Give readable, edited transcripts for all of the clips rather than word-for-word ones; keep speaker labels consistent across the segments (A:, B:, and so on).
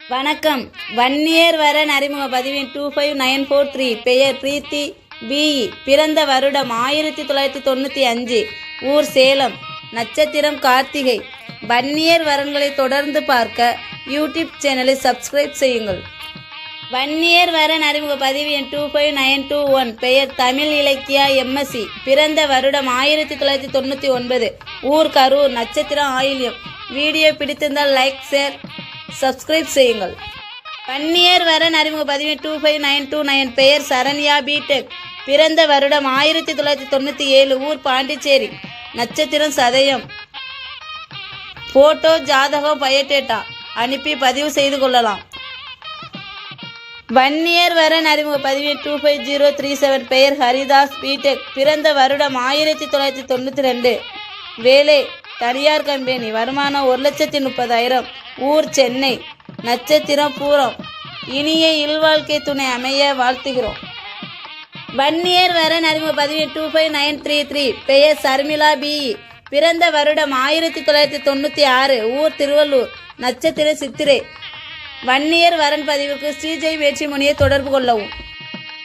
A: வணக்கம். வன்னியர் வரன் அறிமுக பதிவின் 25943. பெயர் பிரீத்தி பிஇ. பிறந்த வருடம் 1995. ஊர் சேலம். நட்சத்திரம் கார்த்திகை. வன்னியர் வரன்களை தொடர்ந்து பார்க்க யூடியூப் சேனலை சப்ஸ்கிரைப் செய்யுங்கள். வன்னியர் வரன் அறிமுக பதிவு எண் 25921. பெயர் தமிழ் இலக்கியா எம்எஸ்சி. பிறந்த வருடம் 1999. ஊர் கரூர். நட்சத்திரம் ஆயில்யம். வீடியோ பிடித்திருந்தால் லைக், ஷேர், சப்ஸ்கிரைப் செய்யுங்கள். வன்னியர் வரன் அறிமுக பதிவு 25929. பெயர் சரண்யா பிடெக். பிறந்த வருடம் 1997. ஊர் பாண்டிச்சேரி. நட்சத்திரம் சதயம். போட்டோ, ஜாதகம், பயோடேட்டா அனுப்பி பதிவு செய்து கொள்ளலாம். வன்னியர் வரன் அறிமுக பதிவு 25037. பெயர் ஹரிதாஸ் பிடெக். பிறந்த வருடம் 1992. வேலை தனியார் கம்பெனி. வருமானம் 1,30,000. ஊர் சென்னை. நட்சத்திரம் பூரம். இனிய இல்வாழ்க்கை துணை அமைய வாழ்த்துகிறோம். வன்னியர் வரன் அறிமுக பதிவு 25933. பெயர் சர்மிளா பிஇ. பிறந்த வருடம் 1996. ஊர் திருவள்ளூர். நட்சத்திரம் சித்திரை. வன்னியர் வரன் பதிவுக்கு ஸ்ரீஜெய் வேட்சிமணியை தொடர்பு கொள்ளவும்.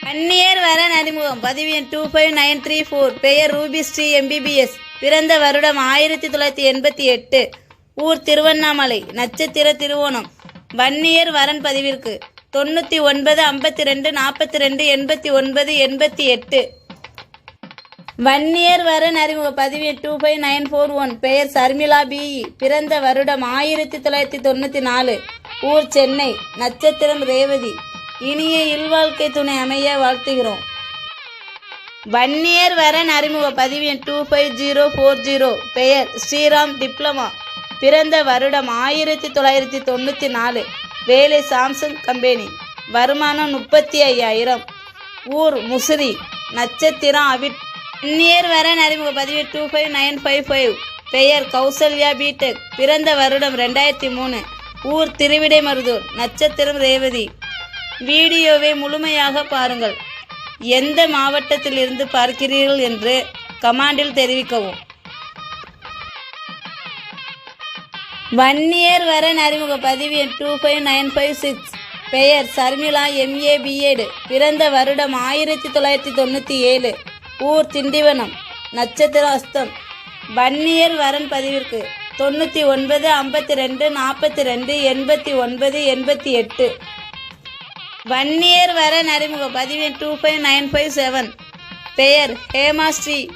A: வன்னியர் வரன் அறிமுகம் பதிவு எண் 25934. பெயர் ரூபி ஸ்ரீ எம்பிபிஎஸ். பிறந்த வருடம் 1988. ஊர் திருவண்ணாமலை. நட்சத்திர திருவோணம். வன்னியர் வரன் பதிவிற்கு 99 52 42 89 88. வன்னியர் வரன் அறிமுக பதிவு 25941. பெயர் சர்மிளா பிஇ. பிறந்த வருடம் 1994. ஊர் சென்னை. நட்சத்திரம் ரேவதி. இனிய இல்வாழ்க்கை துணை அமைய வாழ்த்துகிறோம். வன்னியர் வரன் அறிமுக பதிவு 25040. பெயர் ஸ்ரீராம் டிப்ளமா. பிறந்த வருடம் 1994. வேலை சாம்சங் கம்பெனி. வருமானம் 35,000. ஊர் முசிறி. நட்சத்திரம் அவிட். வன்னியர் வரன் அறிமுக பதிவு 25955. பெயர் கௌசல்யா பிடெக். பிறந்த வருடம் 2003. ஊர் திருவிடைமருதூர். நட்சத்திரம் ரேவதி. வீடியோவை முழுமையாக பாருங்கள். எந்த மாவட்டத்திலிருந்து பார்க்கிறீர்கள் என்று கமெண்டில் தெரிவிக்கவும். வன்னியர் வரன் அறிமுக பதிவு 25956. பெயர் சர்மிளா எம்ஏ பிஎட். பிறந்த வருடம் 1997. ஊர் திண்டிவனம். நட்சத்திரம் அஸ்தம். வன்னியர் வரன் பதிவிற்கு 99 52 42 89 88. வன்னியர் வரன் அறிமுக பதிவு 25957. பெயர் ஹேமாஸ்ரீ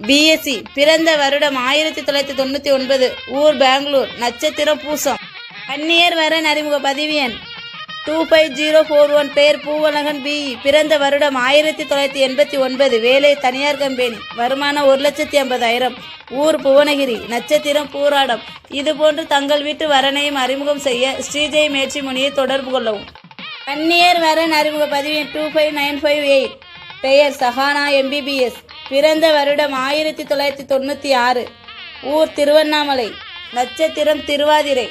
A: பிஎஸ்சி. பிறந்த வருடம் 1999. ஊர் பெங்களூர். நட்சத்திரம் பூசம். வன்னியர் வரன் அறிமுக பதிவு எண் 25041. பெயர் பூவழகன் பிஇ. பிறந்த வருடம் 1989. வேலை தனியார் கம்பெனி. வருமானம் 1,50,000. ஊர் புவனகிரி. நட்சத்திரம் பூராடம். இதுபோன்று தங்கள் வீட்டு வரனையும் அறிமுகம் செய்ய ஸ்ரீஜெய் வேட்சிமணியை தொடர்பு கொள்ளவும். வன்னியர் வரன் அறிமுக பதிவு 25958. பெயர் சஹானா எம்பிபிஎஸ். பிறந்த வருடம் 1996. ஊர் திருவண்ணாமலை. நட்சத்திரம் திருவாதிரை.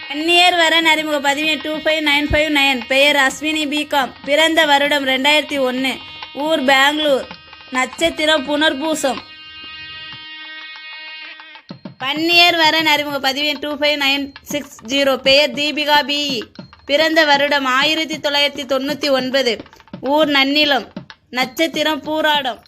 A: வன்னியர் வரன் அறிமுக பதிவு 25959. பெயர் அஸ்வினி பிகாம். பிறந்த வருடம் 2001. ஊர் பெங்களூர். நட்சத்திரம் புனர்பூசம். வன்னியர் வரன் அறிமுக பதிவு 25960. பெயர் தீபிகா பிஇ. பிறந்த வருடம் 1999. ஊர் நன்னிலம். நட்சத்திரம் பூராடம்.